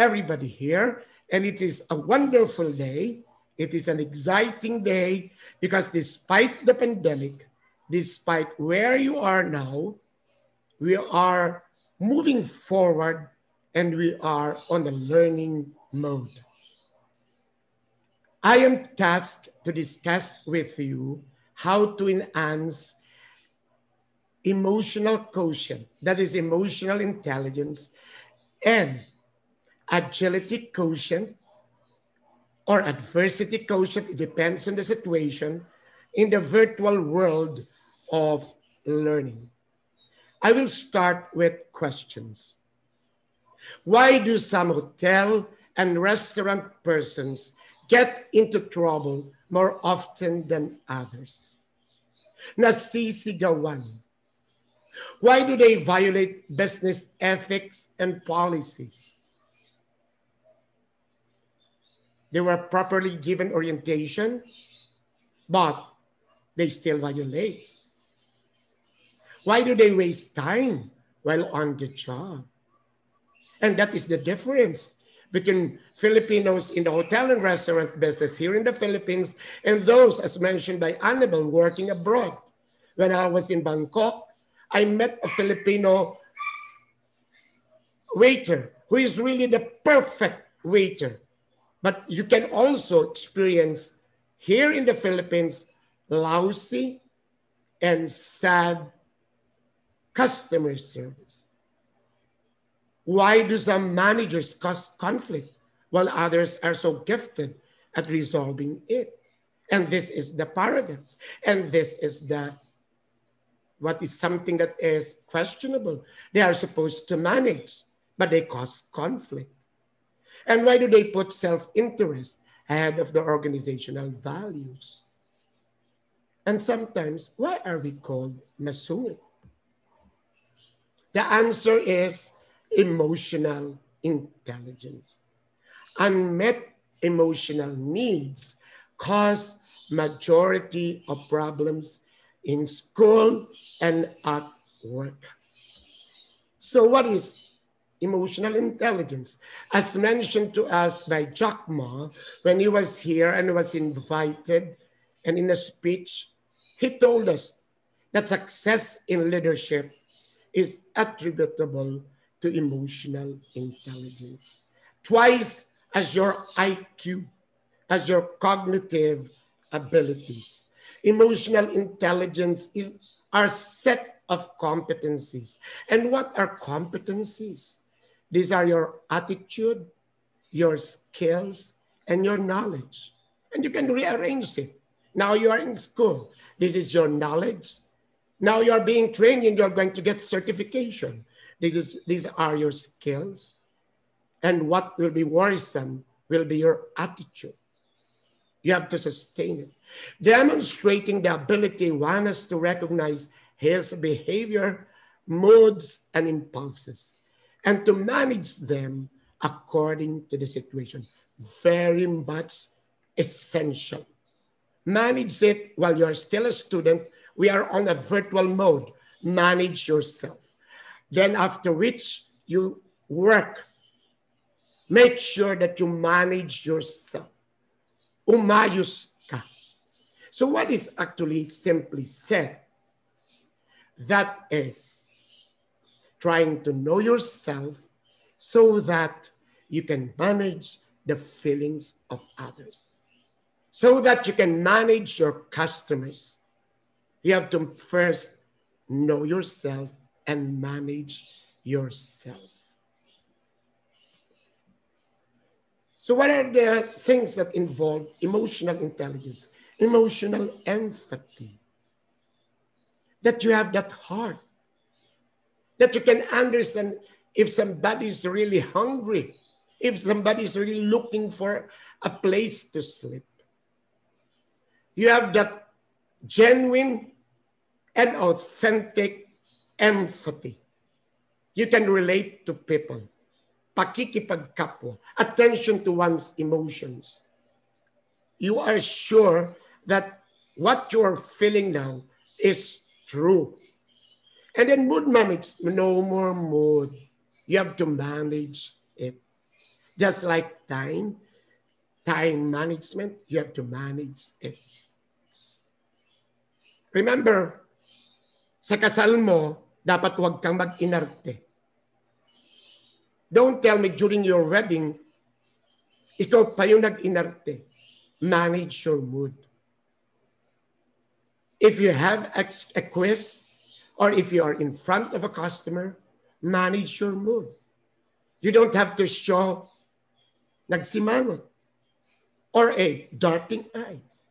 everybody here. And it is a wonderful day. It is an exciting day because despite the pandemic, despite where you are now, we are moving forward and we are on the learning mode. I am tasked to discuss with you how to enhance emotional quotient, that is emotional intelligence, and agility quotient or adversity quotient, it depends on the situation, in the virtual world of learning. I will start with questions. Why do some hotel and restaurant persons get into trouble more often than others? Nasisigawan. Why do they violate business ethics and policies? They were properly given orientation, but they still violate. Why do they waste time while on the job? And that is the difference between Filipinos in the hotel and restaurant business here in the Philippines and those, as mentioned by Annabelle, working abroad. When I was in Bangkok, I met a Filipino waiter who is really the perfect waiter. But you can also experience here in the Philippines lousy and sad customer service. Why do some managers cause conflict while others are so gifted at resolving it? And this is the paradox. And this is what is something that is questionable. They are supposed to manage, but they cause conflict. And why do they put self-interest ahead of the organizational values? And sometimes, why are we called masungit? The answer is emotional intelligence. Unmet emotional needs cause majority of problems in school and at work. So what is emotional intelligence? As mentioned to us by Jack Ma when he was here and was invited, and in a speech, he told us that success in leadership is attributable to emotional intelligence. Twice as your IQ, as your cognitive abilities. Emotional intelligence is our set of competencies. And what are competencies? These are your attitude, your skills, and your knowledge. And you can rearrange it. Now you are in school. This is your knowledge. Now you are being trained and you're going to get certification. These are your skills. And what will be worrisome will be your attitude. You have to sustain it. Demonstrating the ability one has to recognize his behavior, moods, and impulses, and to manage them according to the situation. Very much essential. Manage it while you're still a student. We are on a virtual mode. Manage yourself. Then after which you work, make sure that you manage yourself. Umayos ka. So what is actually simply said? That is trying to know yourself so that you can manage the feelings of others. So that you can manage your customers. You have to first know yourself and manage yourself. So what are the things that involve emotional intelligence? Emotional empathy. That you have that heart. That you can understand if somebody is really hungry. If somebody is really looking for a place to sleep. You have that genuine and authentic empathy. You can relate to people. Pakikipagkapwa. Attention to one's emotions. You are sure that what you are feeling now is true. And then mood management. No more mood. You have to manage it. Just like time management, you have to manage it. Remember, sa kasal mo, dapat huwag kang mag-inarte. Don't tell me during your wedding, ikaw pa yung nag-inarte. Manage your mood. If you have a quiz, or if you are in front of a customer, manage your mood. You don't have to show nagsimangot or a darting eyes.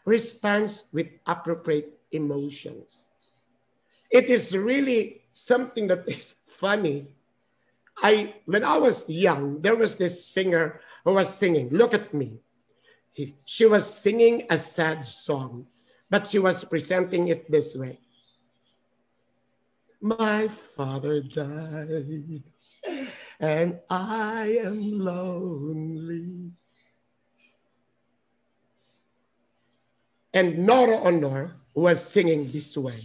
Response with appropriate emotions. It is really something that is funny. When I was young, there was this singer who was singing, look at me. She was singing a sad song, but she was presenting it this way. My father died, and I am lonely. And Nora Honor was singing this way.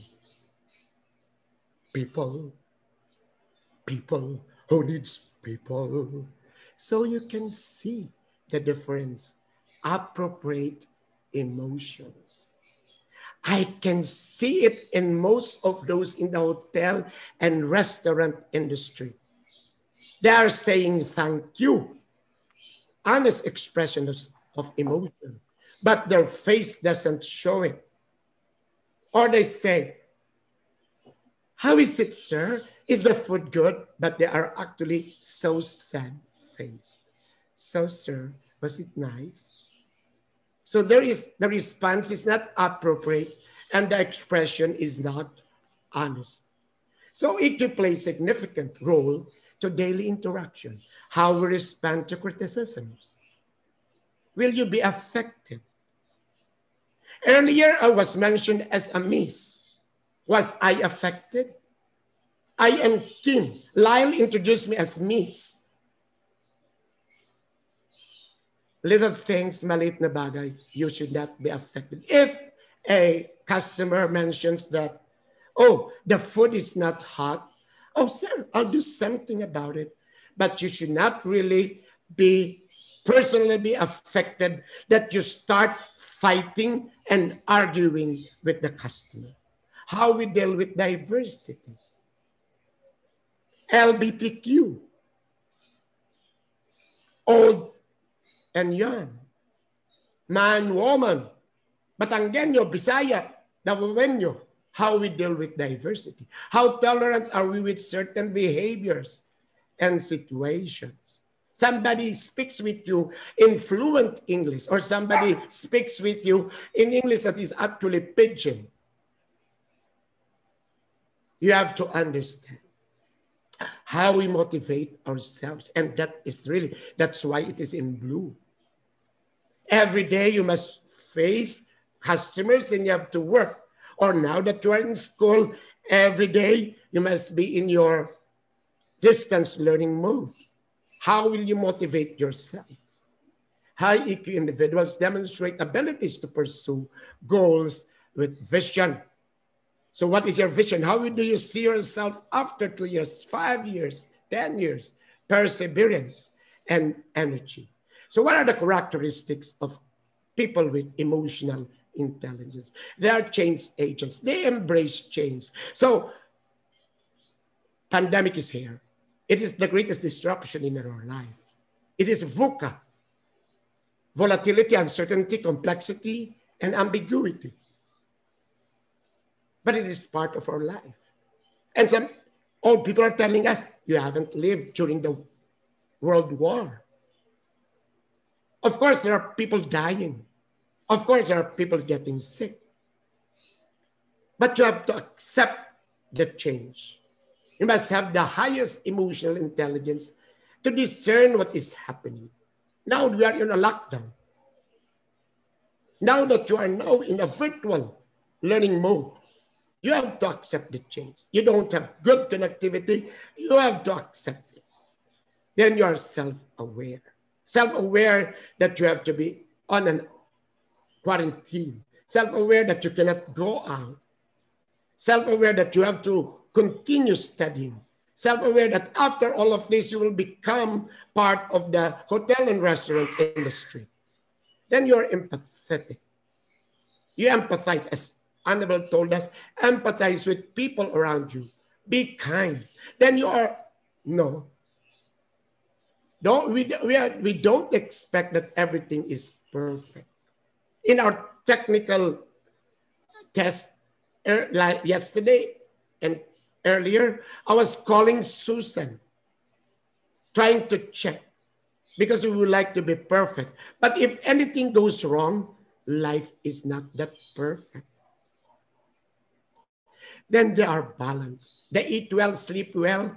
People who needs people. So you can see the difference. Appropriate emotions. I can see it in most of those in the hotel and restaurant industry. They are saying thank you. Honest expression of emotion. But their face doesn't show it. Or they say, how is it, sir? Is the food good? But they are actually so sad-faced. So, sir, was it nice? So the response is not appropriate and the expression is not honest. So it will play a significant role to daily interaction. How we respond to criticisms. Will you be affected? Earlier, I was mentioned as a miss. Was I affected? I am Kim. Lyle introduced me as miss. Little things, maliit na bagay, you should not be affected. If a customer mentions that, oh, the food is not hot, oh, sir, I'll do something about it. But you should not really personally be affected that you start fighting and arguing with the customer. How we deal with diversity. LGBTQ. Old and young. Man, woman. Batanggenyo, Bisaya, Dawawenyo. How we deal with diversity. How tolerant are we with certain behaviors and situations. Somebody speaks with you in fluent English, or somebody speaks with you in English that is actually pidgin. You have to understand how we motivate ourselves. And that's why it is in blue. Every day you must face customers and you have to work. Or now that you are in school, every day you must be in your distance learning mode. How will you motivate yourself? High EQ individuals demonstrate abilities to pursue goals with vision. So what is your vision? How do you see yourself after 2 years, 5 years, 10 years? Perseverance and energy. So what are the characteristics of people with emotional intelligence? They are change agents. They embrace change. So pandemic is here. It is the greatest disruption in our life. It is VUCA. Volatility, uncertainty, complexity, and ambiguity. But it is part of our life. And some old people are telling us, you haven't lived during the World War. Of course, there are people dying. Of course, there are people getting sick. But you have to accept the change. You must have the highest emotional intelligence to discern what is happening. Now we are in a lockdown. Now that you are now in a virtual learning mode, you have to accept the change. You don't have good connectivity. You have to accept it. Then you are self-aware. Self-aware that you have to be on a quarantine. Self-aware that you cannot go out. Self-aware that you have to continue studying. Self-aware that after all of this, you will become part of the hotel and restaurant industry. Then you're empathetic. You empathize, as Annabelle told us, empathize with people around you. Be kind. Then you are, no. We don't expect that everything is perfect. In our technical test like yesterday and earlier, I was calling Susan, trying to check, because we would like to be perfect. But if anything goes wrong, life is not that perfect. Then they are balanced. They eat well, sleep well.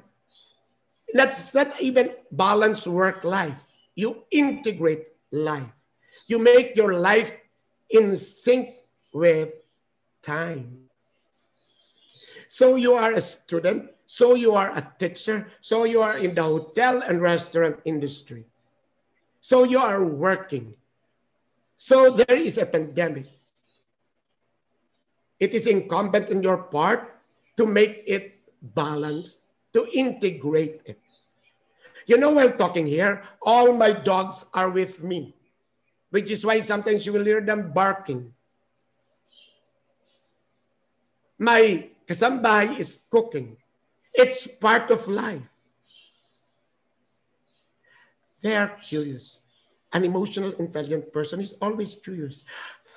That's not even balanced work life. You integrate life. You make your life in sync with time. So you are a student, so you are a teacher, so you are in the hotel and restaurant industry. So you are working. So there is a pandemic. It is incumbent on your part to make it balanced, to integrate it. You know, while talking here, all my dogs are with me, which is why sometimes you will hear them barking. My kasambahay is cooking. It's part of life. They are curious. An emotional, intelligent person is always curious.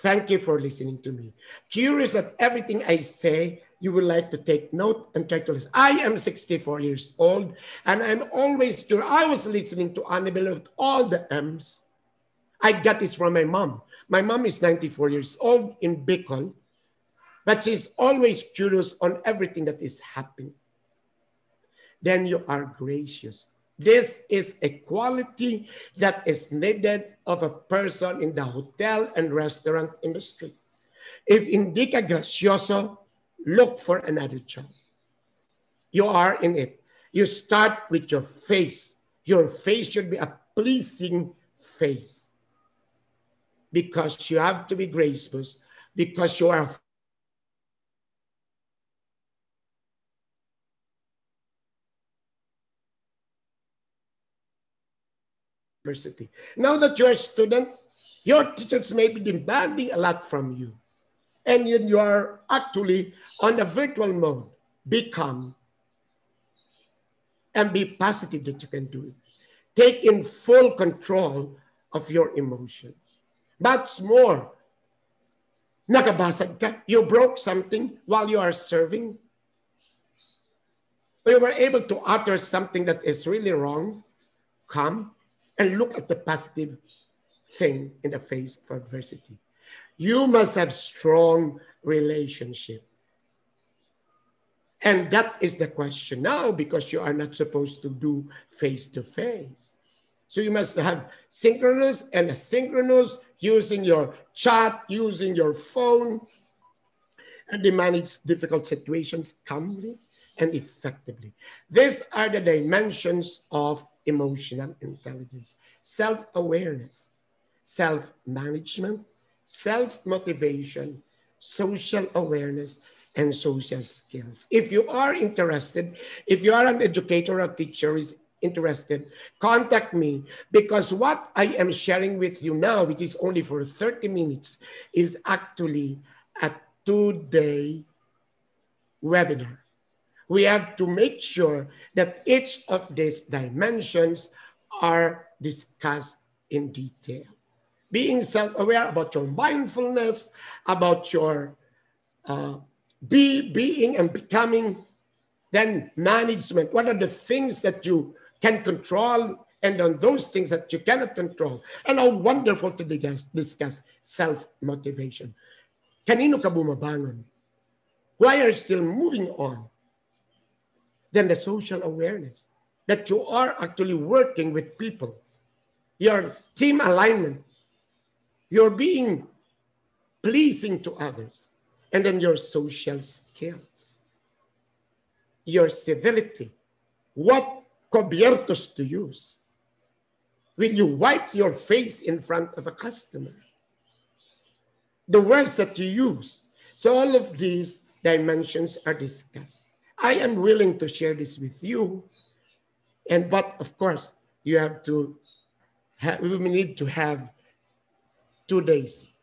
Thank you for listening to me. Curious that everything I say, you would like to take note and try to listen. I am 64 years old, and I'm always curious. I was listening to Annabelle with all the M's. I got this from my mom. My mom is 94 years old in Bicol, but she's always curious on everything that is happening. Then you are gracious. This is a quality that is needed of a person in the hotel and restaurant industry. If hindi ka gracioso, look for another job. You are in it. You start with your face. Your face should be a pleasing face. Because you have to be gracious, because you are university. Now that you're a student, your teachers may be demanding a lot from you. And you are actually on the virtual mode. Be calm and be positive that you can do it. Take in full control of your emotions. That's more. Nakabasag ka, you broke something while you are serving. You were able to utter something that is really wrong. Calm. And look at the positive thing in the face of adversity. You must have strong relationship. And that is the question now, because you are not supposed to do face-to-face. So you must have synchronous and asynchronous, using your chat, using your phone, and they manage difficult situations calmly and effectively. These are the dimensions of emotional intelligence: self-awareness, self-management, self-motivation, social awareness, and social skills. If you are interested, if you are an educator or teacher is interested, contact me, because what I am sharing with you now, which is only for 30 minutes, is actually a 2-day webinar. We have to make sure that each of these dimensions are discussed in detail. Being self-aware about your mindfulness, about your being and becoming, then management. What are the things that you can control, and on those things that you cannot control? And how wonderful to discuss self-motivation. Kanino ka bumabangon? Why are you still moving on? Then the social awareness, that you are actually working with people. Your team alignment. You're being pleasing to others. And then your social skills. Your civility. What cubiertos to use? Will you wipe your face in front of a customer? The words that you use. So all of these dimensions are discussed. I am willing to share this with you. But of course, you have to we need to have 2 days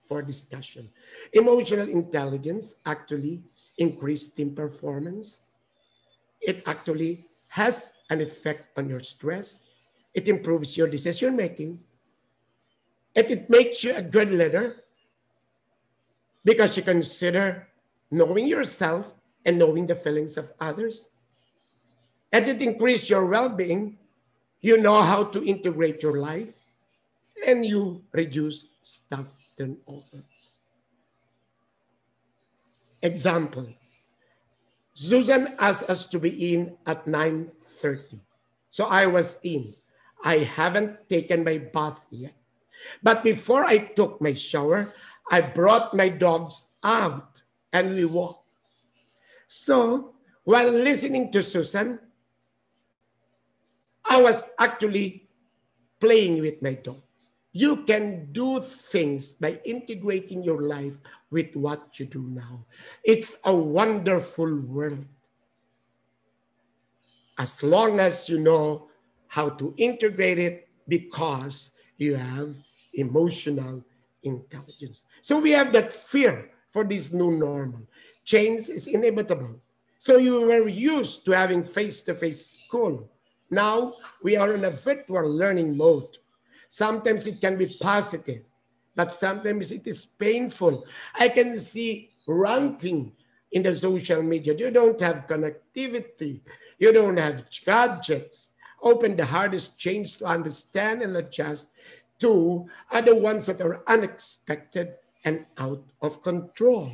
for discussion. Emotional intelligence actually increases team performance. It actually has an effect on your stress. It improves your decision making. And it makes you a good leader because you consider knowing yourself and knowing the feelings of others. And it increases your well-being. You know how to integrate your life and you reduce staff turnover. Example, Susan asked us to be in at 9:30. So I was in. I haven't taken my bath yet. But before I took my shower, I brought my dogs out and we walked. So while listening to Susan, I was actually playing with my dogs. You can do things by integrating your life with what you do now. It's a wonderful world. As long as you know how to integrate it because you have emotional intelligence. So we have that fear for this new normal. Change is inevitable. So you were used to having face-to-face school. Now we are in a virtual learning mode. Sometimes it can be positive, but sometimes it is painful. I can see ranting in the social media. You don't have connectivity. You don't have gadgets. Often the hardest change to understand and adjust to are the ones that are unexpected and out of control.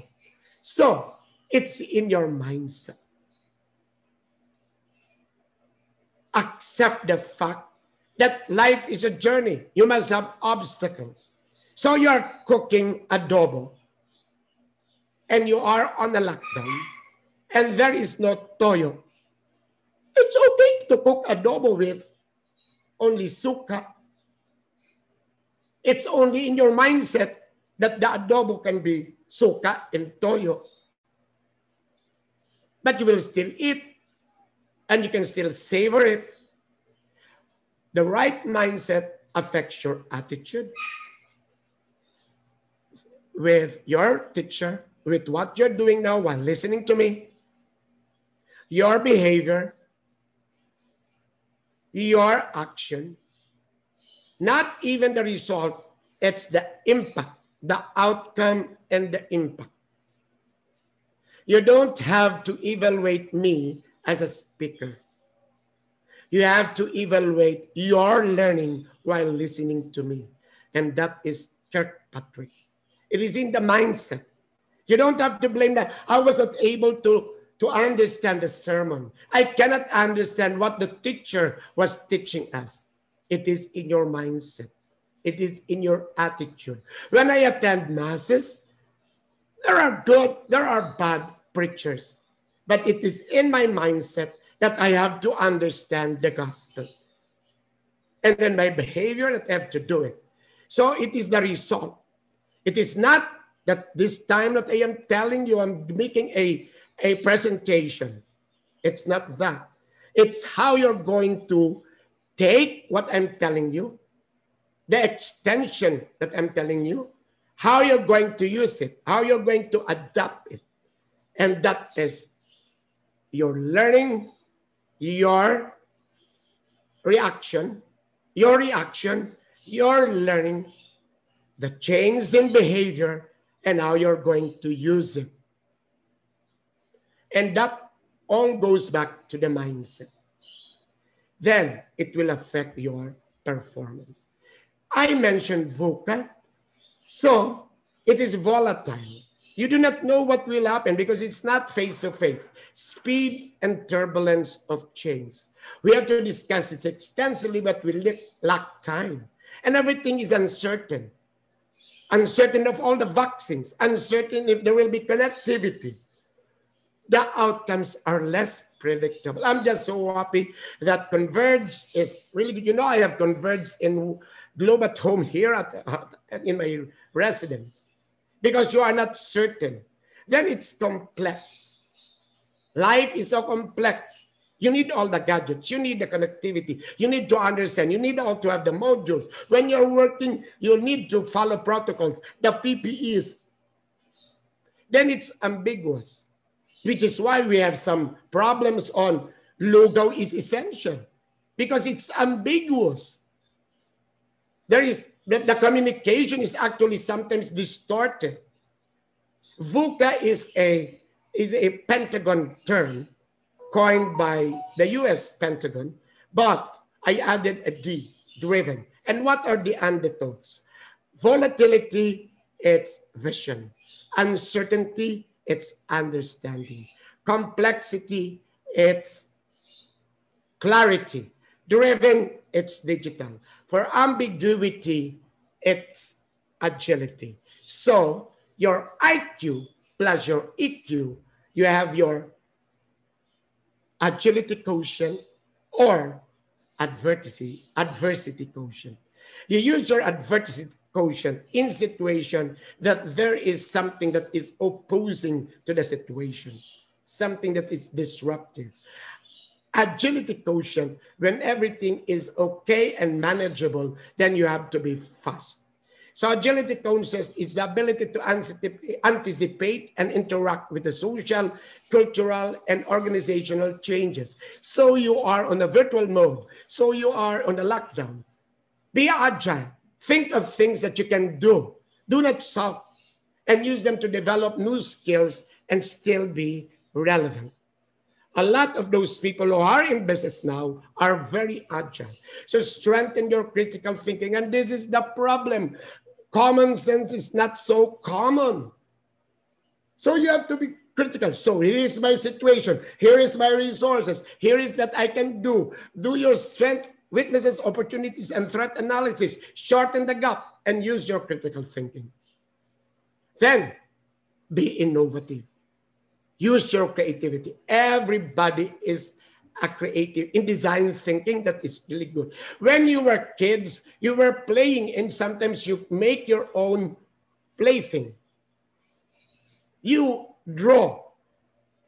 So it's in your mindset. Accept the fact that life is a journey. You must have obstacles. So you're cooking adobo and you are on a lockdown and there is no toyo. It's okay to cook adobo with only suka. It's only in your mindset that the adobo can be suka and toyo. But you will still eat and you can still savor it. The right mindset affects your attitude with your teacher, with what you're doing now while listening to me, your behavior, your action, not even the result, it's the impact, the outcome and the impact. You don't have to evaluate me as a speaker. You have to evaluate your learning while listening to me. And that is Kirkpatrick. It is in the mindset. You don't have to blame that. I was not able to understand the sermon. I cannot understand what the teacher was teaching us. It is in your mindset. It is in your attitude. When I attend masses, there are good, there are bad preachers. But it is in my mindset that I have to understand the gospel. And then my behavior that I have to do it. So it is the result. It is not that this time that I am telling you I'm making a presentation. It's not that. It's how you're going to take what I'm telling you, the extension that I'm telling you, how you're going to use it, how you're going to adapt it. And that is your learning, your reaction, your learning, the change in behavior, and how you're going to use it. And that all goes back to the mindset. Then it will affect your performance. I mentioned VUCA. So it is volatile. You do not know what will happen because it's not face-to-face. Speed and turbulence of change. We have to discuss it extensively, but we lack time. And everything is uncertain. Uncertain of all the vaccines. Uncertain if there will be connectivity. The outcomes are less predictable. I'm just so happy that Converge is really good. You know, I have Converge in Globe at Home here in my residence. Because you are not certain. Then it's complex. Life is so complex. You need all the gadgets. You need the connectivity. You need to understand. You need all to have the modules. When you're working, you need to follow protocols, the PPEs. Then it's ambiguous, which is why we have some problems on logo is essential, because it's ambiguous. There is the communication is actually sometimes distorted. VUCA is a Pentagon term coined by the US Pentagon, but I added a D, driven. And what are the undertones? Volatility, it's vision. Uncertainty, it's understanding. Complexity, it's clarity. Driven, it's digital. For ambiguity, it's agility. So your IQ plus your EQ, you have your agility quotient or adversity quotient. You use your adversity quotient in situation that there is something that is opposing to the situation, something that is disruptive. Agility quotient, when everything is okay and manageable, then you have to be fast. So agility quotient is the ability to anticipate and interact with the social, cultural, and organizational changes. So you are on a virtual mode. So you are on a lockdown. Be agile. Think of things that you can do. Do not sulk, and use them to develop new skills and still be relevant. A lot of those people who are in business now are very agile. So strengthen your critical thinking. And this is the problem. Common sense is not so common. So you have to be critical. So here is my situation. Here is my resources. Here is that I can do. Do your strength, weaknesses, opportunities, and threat analysis. Shorten the gap and use your critical thinking. Then be innovative. Use your creativity. Everybody is a creative in design thinking. That is really good. When you were kids, you were playing, and sometimes you make your own plaything. You draw,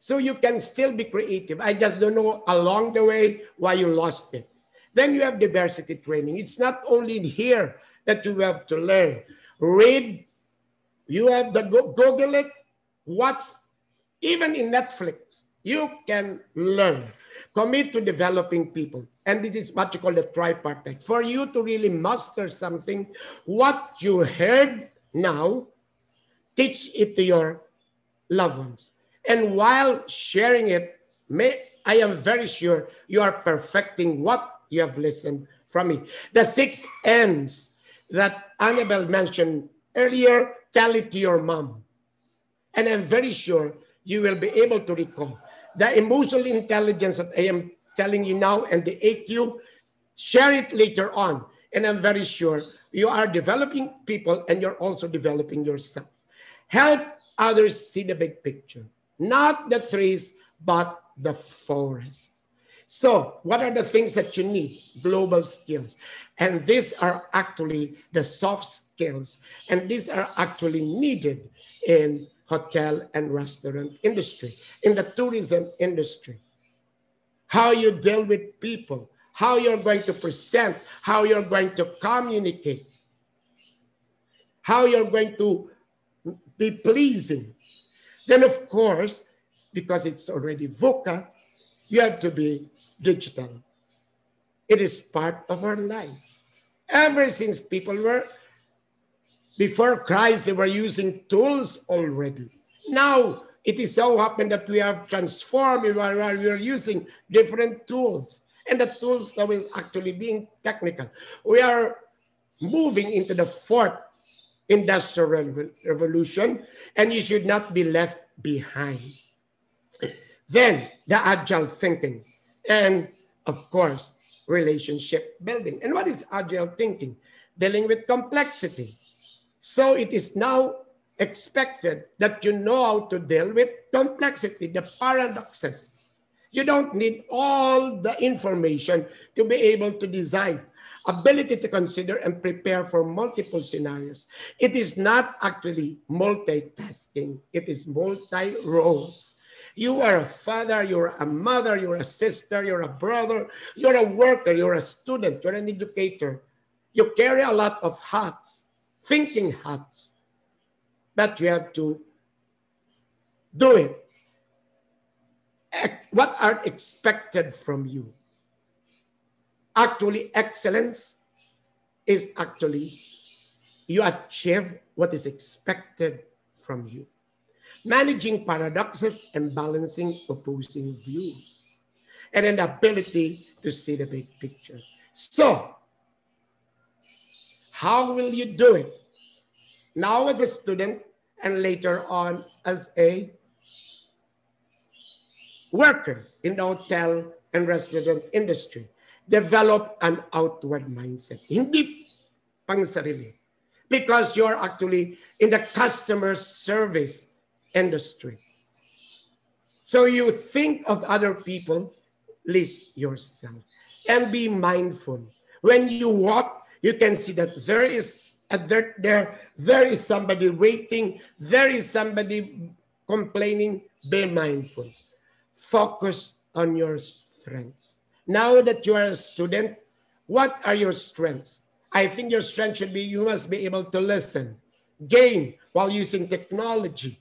so you can still be creative. I just don't know along the way why you lost it. Then you have diversity training. It's not only here that you have to learn. Read. You have the Google it. Even in Netflix, you can learn. Commit to developing people. And this is what you call the tripartite. For you to really master something, what you heard now, teach it to your loved ones. And while sharing it, I am very sure you are perfecting what you have listened from me. The 6 M's that Annabelle mentioned earlier, tell it to your mom. And I'm very sure you will be able to recall. The emotional intelligence that I am telling you now and the AQ, share it later on. And I'm very sure you are developing people and you're also developing yourself. Help others see the big picture. Not the trees, but the forest. So what are the things that you need? Global skills. And these are actually the soft skills. And these are actually needed in hotel and restaurant industry, in the tourism industry. How you deal with people, how you're going to present, how you're going to communicate, how you're going to be pleasing. Then, of course, because it's already VUCA, you have to be digital. It is part of our life. Ever since people were, before Christ, they were using tools already. Now, it is so happened that we have transformed, we are using different tools. And the tools that is actually being technical. We are moving into the 4th industrial revolution, and you should not be left behind. Then, the agile thinking. And, of course, relationship building. And what is agile thinking? Dealing with complexity. So it is now expected that you know how to deal with complexity, the paradoxes. You don't need all the information to be able to design. Ability to consider and prepare for multiple scenarios. It is not actually multitasking. It is multi-roles. You are a father, you're a mother, you're a sister, you're a brother, you're a worker, you're a student, you're an educator. You carry a lot of hats, thinking hats, but you have to do it. What are expected from you? Actually, excellence is actually you achieve what is expected from you. Managing paradoxes and balancing opposing views, and an ability to see the big picture. So, how will you do it? Now as a student and later on as a worker in the hotel and restaurant industry. Develop an outward mindset. Hindi pang sarili. Because you're actually in the customer service industry. So you think of other people, list yourself. And be mindful. When you walk, you can see that there is somebody waiting, there is somebody complaining. Be mindful. Focus on your strengths. Now that you are a student, what are your strengths? I think your strength should be you must be able to listen, game while using technology.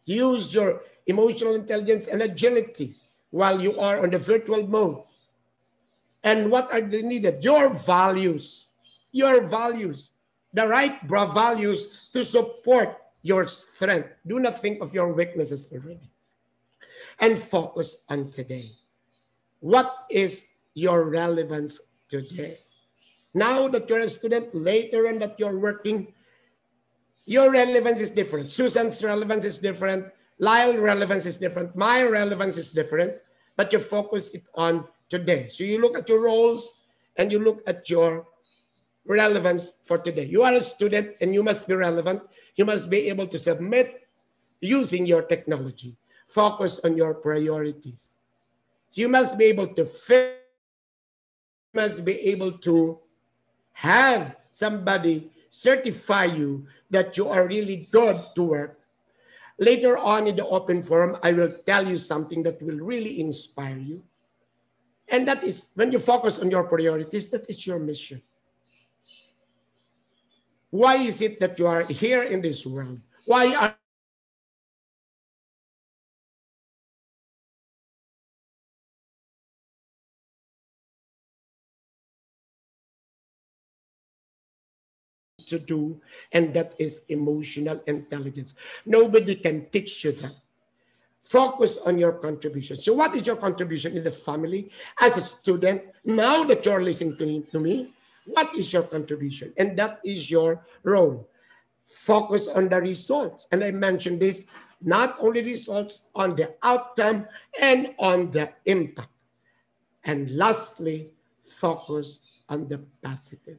Use your emotional intelligence and agility while you are on the virtual mode. And what are they needed? Your values. Your values. The right values to support your strength. Do not think of your weaknesses already. And focus on today. What is your relevance today? Now that you're a student, later on that you're working, your relevance is different. Susan's relevance is different. Lyle's relevance is different. My relevance is different. But you focus it on today. So you look at your roles and you look at your relevance for today. You are a student and you must be relevant. You must be able to submit using your technology. Focus on your priorities. You must be able to fit. You must be able to have somebody certify you that you are really good to work. Later on in the open forum, I will tell you something that will really inspire you. And that is when you focus on your priorities, that is your mission. Why is it that you are here in this world? Why are to do? And that is emotional intelligence. Nobody can teach you that. Focus on your contribution. So what is your contribution in the family? As a student, now that you're listening to me, what is your contribution? And that is your role. Focus on the results. And I mentioned this, not only results, on the outcome and on the impact. And lastly, focus on the positive.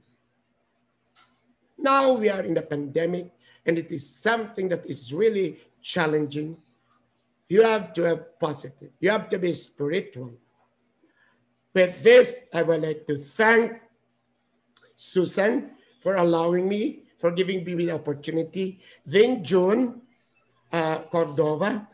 Now we are in the pandemic, and it is something that is really challenging. You have to have positive. You have to be spiritual. With this, I would like to thank Susan for allowing me, for giving me the opportunity. Then June Cordova,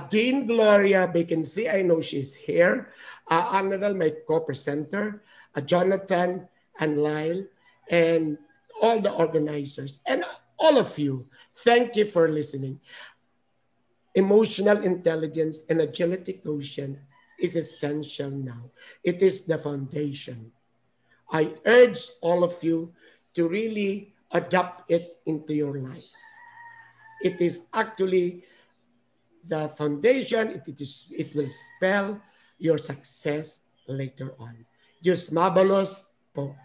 Dean Gloria Vacancy, I know she's here. Annabelle, my co-presenter, Jonathan and Lyle, and all the organizers, and all of you. Thank you for listening. Emotional intelligence and agility quotient is essential now. It is the foundation. I urge all of you to really adopt it into your life. It is actually the foundation. It will spell your success later on. Diyos mabalos po.